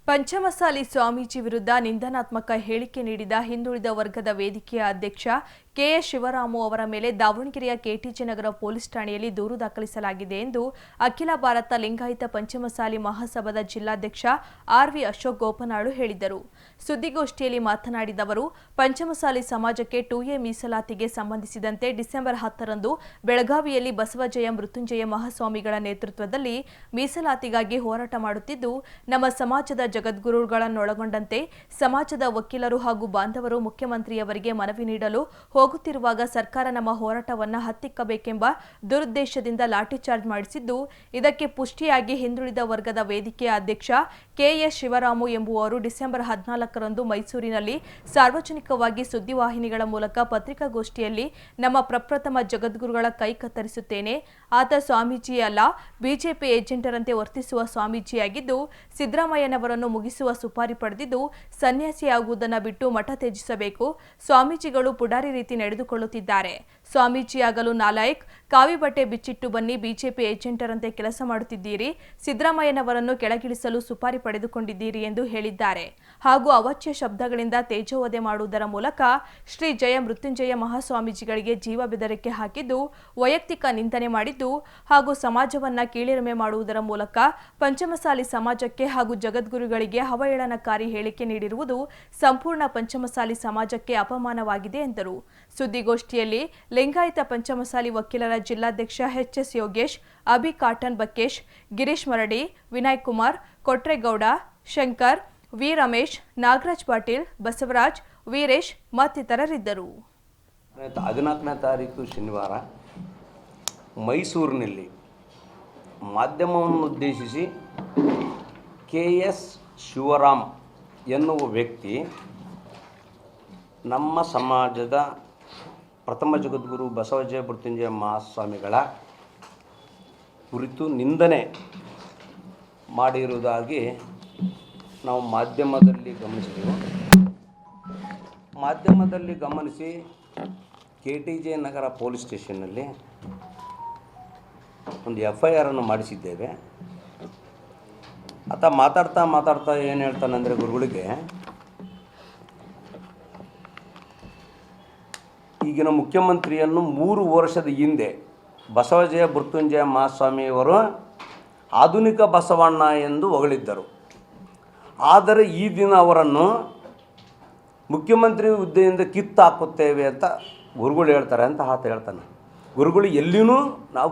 ಪಂಚಮಸಾಲಿ ಸ್ವಾಮೀಜಿ ವಿರುದ್ಧ ನಿಂದನಾತ್ಮಕ ಹೇಳಿಕೆ ನೀಡಿದ ಹಿಂದುಳಿದ ವರ್ಗದ ವೇದಿಕೆಯ ಅಧ್ಯಕ್ಷ ಕೆಎಸ್ ಶಿವರಾಮು ಅವರ ಮೇಲೆ ದಾವಣಗೆರೆಯ ಕೆಟಿಜೆ ನಗರ ಪೊಲೀಸ್ ಠಾಣೆಯಲ್ಲಿ ದೂರು ದಾಖಲಿಸಲಾಗಿದೆ ಎಂದು ಅಖಿಲ ಭಾರತ ಲಿಂಗಾಯತ ಪಂಚಮಸಾಲಿ ಮಹಾಸಭಾದ ಜಿಲ್ಲಾಧ್ಯಕ್ಷ ಆರ್ವಿ ಅಶೋಕ್ ಗೋಪನಾಳು ಹೇಳಿದರು. ಸುದ್ದಿಗೋಷ್ಠಿಯಲ್ಲಿ ಮಾತನಾಡಿದ ಅವರು, ಪಂಚಮಸಾಲಿ ಸಮಾಜಕ್ಕೆ 2A ಮೀಸಲಾತಿಗೆ ಸಂಬಂಧಿಸಿದಂತೆ ಡಿಸೆಂಬರ್ 10ರಂದು ಬೆಳಗಾವಿಯಲ್ಲಿ ಬಸವಜಯ ಮೃತ್ಯುಂಜಯ ಮಹಾಸ್ವಾಮಿಗಳ ನೇತೃತ್ವದಲ್ಲಿ ಮೀಸಲಾತಿಗಾಗಿ ಹೋರಾಟ ಮಾಡುತ್ತಿದ್ದು, ನಮ್ಮ ಸಮಾಜದ ಜಗದ್ಗುರುಗಳನ್ನೊಳಗೊಂಡಂತೆ ಸಮಾಜದ ವಕೀಲರು ಹಾಗೂ ಬಾಂಧವರು ಮುಖ್ಯಮಂತ್ರಿಯವರಿಗೆ ಮನವಿ ನೀಡಲು ಹೋಗುತ್ತಿರುವಾಗ ಸರ್ಕಾರ ನಮ್ಮ ಹೋರಾಟವನ್ನು ಹತ್ತಿಕ್ಕಬೇಕೆಂಬ ದುರುದ್ದೇಶದಿಂದ ಲಾಠಿಚಾರ್ಜ್ ಮಾಡಿಸಿದ್ದು, ಇದಕ್ಕೆ ಪುಷ್ಟಿಯಾಗಿ ಹಿಂದುಳಿದ ವರ್ಗದ ವೇದಿಕೆಯ ಅಧ್ಯಕ್ಷ ಕೆಎಸ್ ಶಿವರಾಮು ಎಂಬುವರು ಡಿಸೆಂಬರ್ 14ರಂದು ಮೈಸೂರಿನಲ್ಲಿ ಸಾರ್ವಜನಿಕವಾಗಿ ಸುದ್ದಿವಾಹಿನಿಗಳ ಮೂಲಕ ಪತ್ರಿಕಾಗೋಷ್ಠಿಯಲ್ಲಿ ನಮ್ಮ ಪ್ರಪ್ರಥಮ ಜಗದ್ಗುರುಗಳ ಕೈ ಕತ್ತರಿಸುತ್ತೇನೆ, ಆತ ಸ್ವಾಮೀಜಿ ಅಲ್ಲ, ಬಿಜೆಪಿ ಏಜೆಂಟರಂತೆ ವರ್ತಿಸುವ ಸ್ವಾಮೀಜಿಯಾಗಿದ್ದು ಸಿದ್ದರಾಮಯ್ಯನವರನ್ನು ಮುಗಿಸುವ ಸುಪಾರಿ ಪಡೆದಿದ್ದು ಸನ್ಯಾಸಿಯಾಗುವುದನ್ನು ಬಿಟ್ಟು ಮಠ ತ್ಯಜಿಸಬೇಕು. ಸ್ವಾಮೀಜಿಗಳು ಪುಡಾರಿ ರೀತಿ ನಡೆದುಕೊಳ್ಳುತ್ತಿದ್ದಾರೆ. ಸ್ವಾಮೀಜಿಯಾಗಲು ನಾಲಾಯಕ್, ಕಾವಿ ಬಟ್ಟೆ ಬಿಚ್ಚಿಟ್ಟು ಬನ್ನಿ, ಬಿಜೆಪಿ ಏಜೆಂಟರಂತೆ ಕೆಲಸ ಮಾಡುತ್ತಿದ್ದೀರಿ, ಸಿದ್ದರಾಮಯ್ಯನವರನ್ನು ಕೆಳಗಿಳಿಸಲು ಸುಪಾರಿ ಪಡೆದುಕೊಂಡಿದ್ದೀರಿ ಎಂದು ಹೇಳಿದ್ದಾರೆ. ಹಾಗೂ ಅವಾಚ್ಯ ಶಬ್ದಗಳಿಂದ ತೇಜೋವಧೆ ಮಾಡುವುದರ ಮೂಲಕ ಶ್ರೀ ಜಯ ಮೃತ್ಯುಂಜಯ ಮಹಾಸ್ವಾಮೀಜಿಗಳಿಗೆ ಜೀವ ಬೆದರಿಕೆ ಹಾಕಿದ್ದು, ವೈಯಕ್ತಿಕ ನಿಂದನೆ ಮಾಡಿದ್ದು ಹಾಗೂ ಸಮಾಜವನ್ನ ಕೀಳಿರಿಮೆ ಮಾಡುವುದರ ಮೂಲಕ ಪಂಚಮಸಾಲಿ ಸಮಾಜಕ್ಕೆ ಹಾಗೂ ಜಗದ್ಗುರುಗಳಿಗೆ ಅವಹೇಳನಕಾರಿ ಹೇಳಿಕೆ ನೀಡಿರುವುದು ಸಂಪೂರ್ಣ ಪಂಚಮಸಾಲಿ ಸಮಾಜಕ್ಕೆ ಅಪಮಾನವಾಗಿದೆ ಎಂದರು. ಸುದ್ದಿಗೋಷ್ಠಿಯಲ್ಲಿ ಲಿಂಗಾಯತ ಪಂಚಮಸಾಲಿ ವಕೀಲರ ಜಿಲ್ಲಾಧ್ಯಕ್ಷ ಎಚ್.ಎಸ್. ಯೋಗೇಶ್, ಅಭಿ ಕಾಟನ್ ಬಕೇಶ್, ಗಿರೀಶ್ ಮರಡಿ, ವಿನಯ್ ಕುಮಾರ್, ಕೊಟ್ರೇಗೌಡ, ಶಂಕರ್, ವಿ ರಮೇಶ್, ನಾಗರಾಜ್ ಪಾಟೀಲ್, ಬಸವರಾಜ್, ವೀರೇಶ್ ಮತ್ತಿತರರಿದ್ದರು. 14ನೇ ತಾರೀಕು ಶನಿವಾರ ಮೈಸೂರಿನಲ್ಲಿ ಮಾಧ್ಯಮವನ್ನು ಉದ್ದೇಶಿಸಿ ಕೆಎಸ್ ಶಿವರಾಮ್ ಎನ್ನುವ ವ್ಯಕ್ತಿ ನಮ್ಮ ಸಮಾಜದ ಪ್ರಥಮ ಜಗದ್ಗುರು ಬಸವಜಯ ಮೃತ್ಯುಂಜಯ ಮಹಾಸ್ವಾಮಿಗಳ ಕುರಿತು ನಿಂದನೆ ಮಾಡಿರುವುದಾಗಿ ನಾವು ಮಾಧ್ಯಮದಲ್ಲಿ ಗಮನಿಸಿದೆವು. ಮಾಧ್ಯಮದಲ್ಲಿ ಗಮನಿಸಿ ಕೆಟಿಜೆ ನಗರ ಪೊಲೀಸ್ ಸ್ಟೇಷನ್ನಲ್ಲಿ ಒಂದು FIR ಮಾಡಿಸಿದ್ದೇವೆ. ಆತ ಮಾತಾಡ್ತಾ ಏನು ಹೇಳ್ತಾನಂದರೆ, ಗುರುಗಳಿಗೆ ಈಗಿನ ಮುಖ್ಯಮಂತ್ರಿಯನ್ನು 3 ವರ್ಷದ ಹಿಂದೆ ಬಸವಜಯ ಮೃತ್ಯುಂಜಯ ಮಹಾಸ್ವಾಮಿಯವರು ಆಧುನಿಕ ಬಸವಣ್ಣ ಎಂದು ಹೊಗಳಿದ್ದರು. ಆದರೆ ಈ ದಿನ ಅವರನ್ನು ಮುಖ್ಯಮಂತ್ರಿ ಹುದ್ದೆಯಿಂದ ಕಿತ್ತಾಕುತ್ತೇವೆ ಅಂತ ಗುರುಗಳು ಹೇಳ್ತಾರೆ ಅಂತ ಆತ ಹೇಳ್ತಾನೆ. ಗುರುಗಳು ಎಲ್ಲಿಯೂ ನಾವು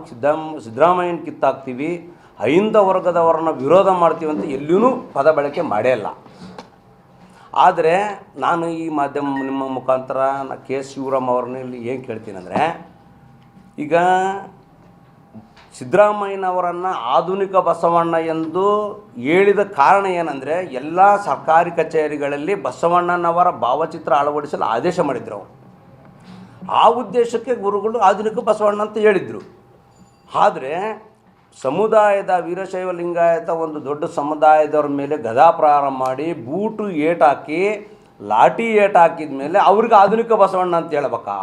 ಸಿದ್ದರಾಮಯ್ಯನ ಕಿತ್ತಾಕ್ತೀವಿ, ಅಹಿಂದ ವರ್ಗದವರನ್ನು ವಿರೋಧ ಮಾಡ್ತೀವಿ ಅಂತ ಎಲ್ಲಿಯೂ ಪದ ಬಳಕೆ ಮಾಡೇ ಇಲ್ಲ. ಆದರೆ ನಾನು ಈ ಮಾಧ್ಯಮ ನಿಮ್ಮ ಮುಖಾಂತರ ಕೆಎಸ್ ಶಿವರಾಮ್ ಅವ್ರನ್ನ ಇಲ್ಲಿ ಏನು ಕೇಳ್ತೀನಿ ಅಂದರೆ, ಈಗ ಸಿದ್ದರಾಮಯ್ಯನವರನ್ನು ಆಧುನಿಕ ಬಸವಣ್ಣ ಎಂದು ಹೇಳಿದ ಕಾರಣ ಏನಂದರೆ, ಎಲ್ಲ ಸರ್ಕಾರಿ ಕಚೇರಿಗಳಲ್ಲಿ ಬಸವಣ್ಣನವರ ಭಾವಚಿತ್ರ ಅಳವಡಿಸಲು ಆದೇಶ ಮಾಡಿದ್ರು. ಆ ಉದ್ದೇಶಕ್ಕೆ ಗುರುಗಳು ಆಧುನಿಕ ಬಸವಣ್ಣ ಅಂತ ಹೇಳಿದರು. ಆದರೆ ಸಮುದಾಯದ ವೀರಶೈವ ಲಿಂಗಾಯತ ಒಂದು ದೊಡ್ಡ ಸಮುದಾಯದವ್ರ ಮೇಲೆ ಗದಾಪ್ರಹಾರ ಮಾಡಿ ಬೂಟು ಏಟಾಕಿ ಲಾಠಿ ಏಟಾಕಿದ ಮೇಲೆ ಅವ್ರಿಗೆ ಆಧುನಿಕ ಬಸವಣ್ಣ ಅಂತ ಹೇಳ್ಬೇಕಾ?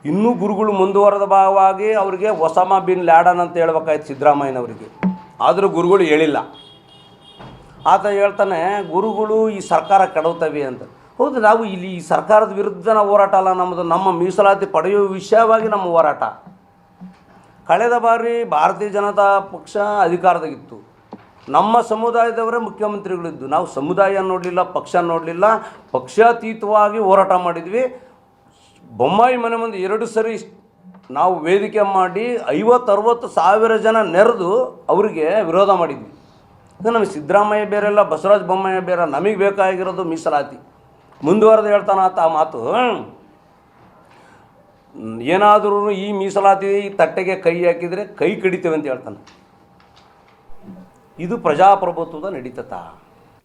ಇನ್ನೂ ಗುರುಗಳು ಮುಂದುವರೆದ ಭಾಗವಾಗಿ ಅವರಿಗೆ ಒಸಾಮಾ ಬಿನ್ ಲ್ಯಾಡನ್ ಅಂತ ಹೇಳ್ಬೇಕಾಯ್ತು ಸಿದ್ದರಾಮಯ್ಯನವರಿಗೆ. ಆದರೂ ಗುರುಗಳು ಹೇಳಿಲ್ಲ. ಆತ ಹೇಳ್ತಾನೆ, ಗುರುಗಳು ಈ ಸರ್ಕಾರ ಕೆಡವುತ್ತವೆ ಅಂತ. ಹೌದು, ನಾವು ಇಲ್ಲಿ ಈ ಸರ್ಕಾರದ ವಿರುದ್ಧ ನಾವು ಹೋರಾಟ ಅಲ್ಲ, ನಮ್ಮದು ನಮ್ಮ ಮೀಸಲಾತಿ ಪಡೆಯುವ ವಿಷಯವಾಗಿ ನಮ್ಮ ಹೋರಾಟ. ಕಳೆದ ಬಾರಿ ಭಾರತೀಯ ಜನತಾ ಪಕ್ಷ ಅಧಿಕಾರದಾಗಿತ್ತು, ನಮ್ಮ ಸಮುದಾಯದವರೇ ಮುಖ್ಯಮಂತ್ರಿಗಳಿದ್ದು, ನಾವು ಸಮುದಾಯ ನೋಡಲಿಲ್ಲ, ಪಕ್ಷ ನೋಡಲಿಲ್ಲ, ಪಕ್ಷಾತೀತವಾಗಿ ಹೋರಾಟ ಮಾಡಿದ್ವಿ. ಬೊಮ್ಮಾಯಿ ಮನೆ ಮುಂದೆ 2 ಸರಿ ನಾವು ವೇದಿಕೆ ಮಾಡಿ 50-60 ಸಾವಿರ ಜನ ನೆರೆದು ಅವರಿಗೆ ವಿರೋಧ ಮಾಡಿದ್ವಿ. ಇದು ನಮಗೆ ಸಿದ್ದರಾಮಯ್ಯ ಬೇರೆಲ್ಲ, ಬಸವರಾಜ ಬೊಮ್ಮಾಯಿ ಬೇರೆ, ನಮಗೆ ಬೇಕಾಗಿರೋದು ಮೀಸಲಾತಿ. ಮುಂದುವರೆದು ಹೇಳ್ತಾನಾತ ಆ ಮಾತು, ಏನಾದರೂ ಈ ಮೀಸಲಾತಿ ತಟ್ಟೆಗೆ ಕೈ ಹಾಕಿದರೆ ಕೈ ಕಡಿತೇವೆ ಅಂತ ಹೇಳ್ತಾನೆ. ಇದು ಪ್ರಜಾಪ್ರಭುತ್ವದ ನಡೀತತ.